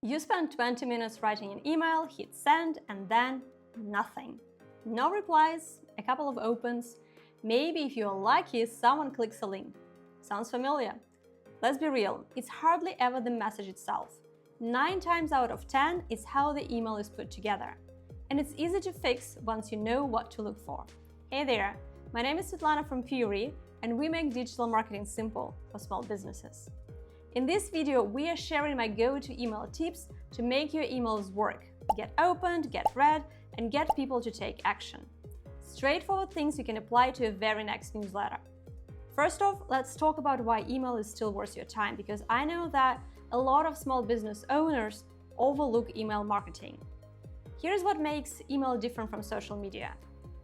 You spend 20 minutes writing an email, hit send, and then nothing. No replies, a couple of opens, maybe if you're lucky, someone clicks a link. Sounds familiar? Let's be real, it's hardly ever the message itself. 9 times out of 10, it's how the email is put together. And it's easy to fix once you know what to look for. Hey there, my name is Svetlana from Fury, and we make digital marketing simple for small businesses. In this video, we are sharing my go-to email tips to make your emails work, get opened, get read, and get people to take action. Straightforward things you can apply to your very next newsletter. First off, let's talk about why email is still worth your time, because I know that a lot of small business owners overlook email marketing. Here's what makes email different from social media.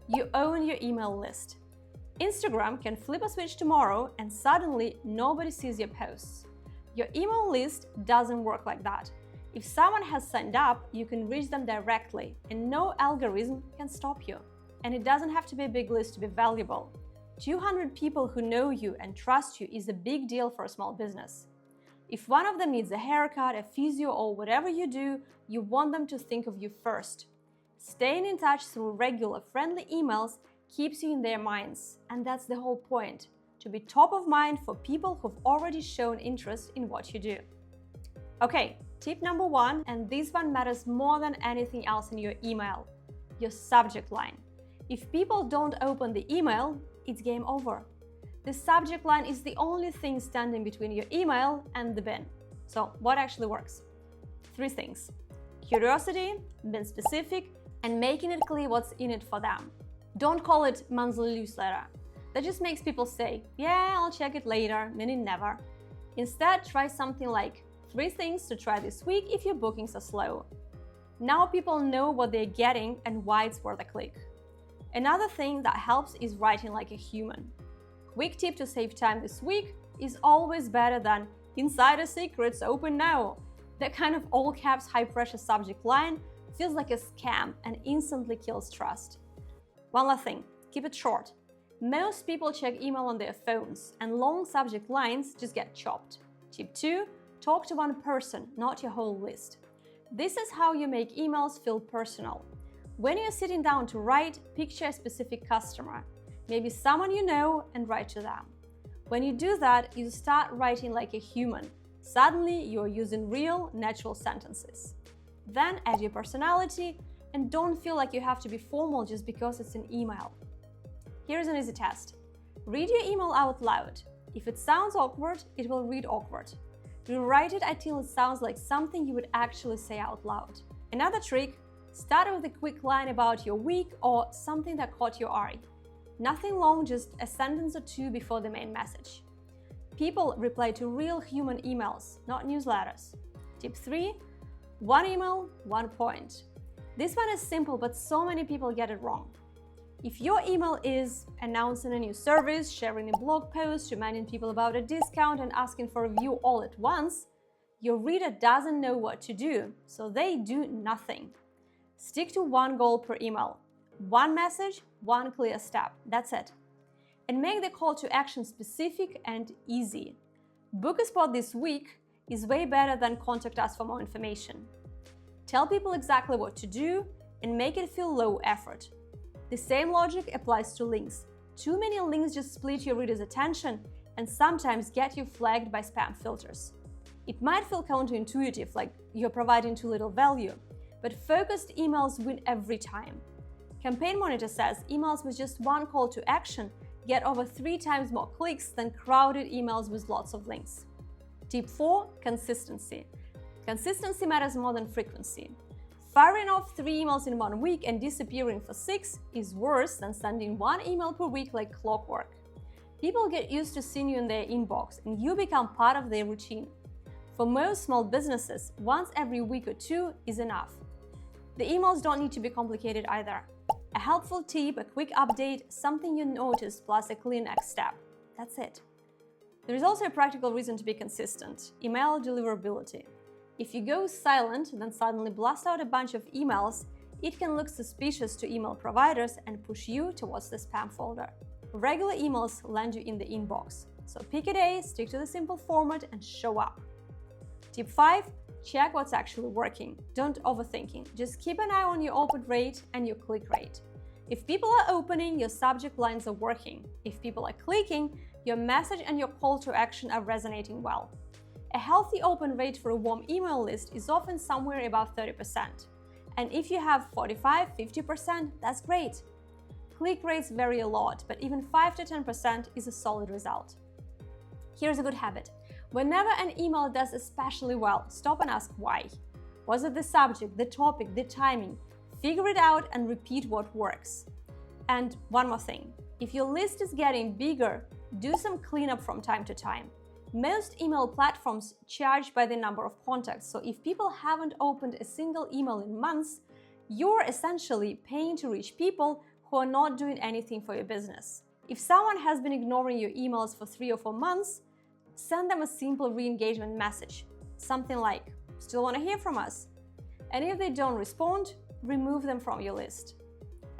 You own your email list. Instagram can flip a switch tomorrow and suddenly nobody sees your posts. Your email list doesn't work like that. If someone has signed up, you can reach them directly and no algorithm can stop you. And it doesn't have to be a big list to be valuable. 200 people who know you and trust you is a big deal for a small business. If one of them needs a haircut, a physio, or whatever you do, you want them to think of you first. Staying in touch through regular, friendly emails keeps you in their minds, and that's the whole point. To be top of mind for people who've already shown interest in what you do. Okay, tip number 1, and this one matters more than anything else in your email, your subject line. If people don't open the email, it's game over. The subject line is the only thing standing between your email and the bin. So what actually works? 3 things: curiosity, being specific, and making it clear what's in it for them. Don't call it monthly newsletter. That just makes people say, yeah, I'll check it later, meaning never. Instead, try something like 3 things to try this week if your bookings are slow. Now people know what they're getting and why it's worth a click. Another thing that helps is writing like a human. Quick tip to save time this week is always better than insider secrets open now. That kind of all caps high pressure subject line feels like a scam and instantly kills trust. One last thing, keep it short. Most people check email on their phones, and long subject lines just get chopped. Tip 2, talk to one person, not your whole list. This is how you make emails feel personal. When you're sitting down to write, picture a specific customer, maybe someone you know, and write to them. When you do that, you start writing like a human. Suddenly, you're using real, natural sentences. Then add your personality, and don't feel like you have to be formal just because it's an email. Here's an easy test. Read your email out loud. If it sounds awkward, it will read awkward. Rewrite it until it sounds like something you would actually say out loud. Another trick, start with a quick line about your week or something that caught your eye. Nothing long, just a sentence or 2 before the main message. People reply to real human emails, not newsletters. Tip 3, 1 email, 1 point. This one is simple, but so many people get it wrong. If your email is announcing a new service, sharing a blog post, reminding people about a discount, and asking for a review all at once, your reader doesn't know what to do, so they do nothing. Stick to 1 goal per email. 1 message, 1 clear step. That's it. And make the call to action specific and easy. Book a spot this week is way better than contact us for more information. Tell people exactly what to do and make it feel low effort. The same logic applies to links. Too many links just split your reader's attention and sometimes get you flagged by spam filters. It might feel counterintuitive, like you're providing too little value, but focused emails win every time. Campaign Monitor says emails with just 1 call to action get over 3 times more clicks than crowded emails with lots of links. Tip 4, consistency. Consistency matters more than frequency. Firing off 3 emails in 1 week and disappearing for 6 is worse than sending 1 email per week like clockwork. People get used to seeing you in their inbox and you become part of their routine. For most small businesses, once every week or 2 is enough. The emails don't need to be complicated either. A helpful tip, a quick update, something you noticed, plus a clear next step. That's it. There is also a practical reason to be consistent: email deliverability. If you go silent, then suddenly blast out a bunch of emails, it can look suspicious to email providers and push you towards the spam folder. Regular emails land you in the inbox, so pick a day, stick to the simple format, and show up. Tip 5, check what's actually working. Don't overthinking. Just keep an eye on your open rate and your click rate. If people are opening, your subject lines are working. If people are clicking, your message and your call to action are resonating well. A healthy open rate for a warm email list is often somewhere above 30%. And if you have 45–50%, that's great. Click rates vary a lot, but even 5–10% is a solid result. Here's a good habit. Whenever an email does especially well, stop and ask why. Was it the subject, the topic, the timing? Figure it out and repeat what works. And one more thing. If your list is getting bigger, do some cleanup from time to time. Most email platforms charge by the number of contacts, so if people haven't opened a single email in months, you're essentially paying to reach people who are not doing anything for your business. If someone has been ignoring your emails for 3 or 4 months, send them a simple re-engagement message, something like, "Still want to hear from us?" And if they don't respond, remove them from your list.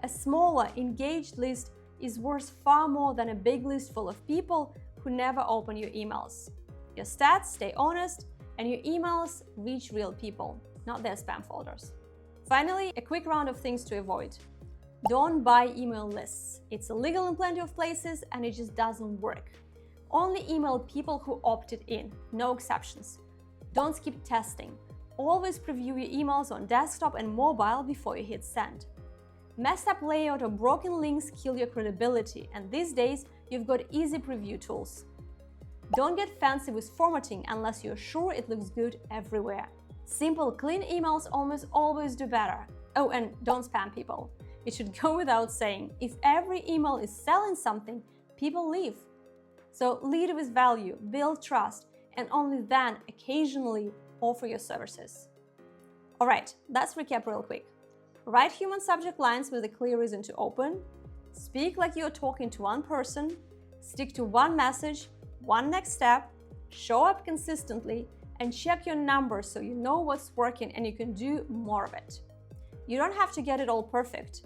A smaller, engaged list is worth far more than a big list full of people who never open your emails. Your stats stay honest, and your emails reach real people, not their spam folders. Finally, a quick round of things to avoid. Don't buy email lists. It's illegal in plenty of places and it just doesn't work. Only email people who opted in, no exceptions. Don't skip testing. Always preview your emails on desktop and mobile before you hit send. Messed up layout or broken links kill your credibility, and these days you've got easy preview tools. Don't get fancy with formatting unless you're sure it looks good everywhere. Simple, clean emails almost always do better. Oh, and don't spam people. It should go without saying, if every email is selling something, people leave. So lead with value, build trust, and only then occasionally offer your services. All right, let's recap real quick. Write human subject lines with a clear reason to open. Speak like you're talking to one person. Stick to one message, one next step. Show up consistently and check your numbers so you know what's working and you can do more of it. You don't have to get it all perfect.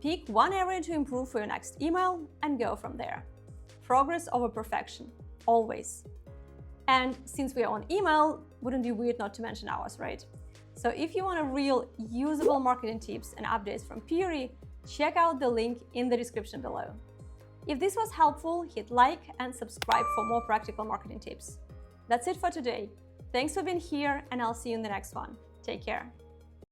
Pick one area to improve for your next email and go from there. Progress over perfection, always. And since we are on email, wouldn't be weird not to mention ours, right? So if you want a real usable marketing tips and updates from Peery, check out the link in the description below. If this was helpful, hit like and subscribe for more practical marketing tips. That's it for today. Thanks for being here, and I'll see you in the next one. Take care.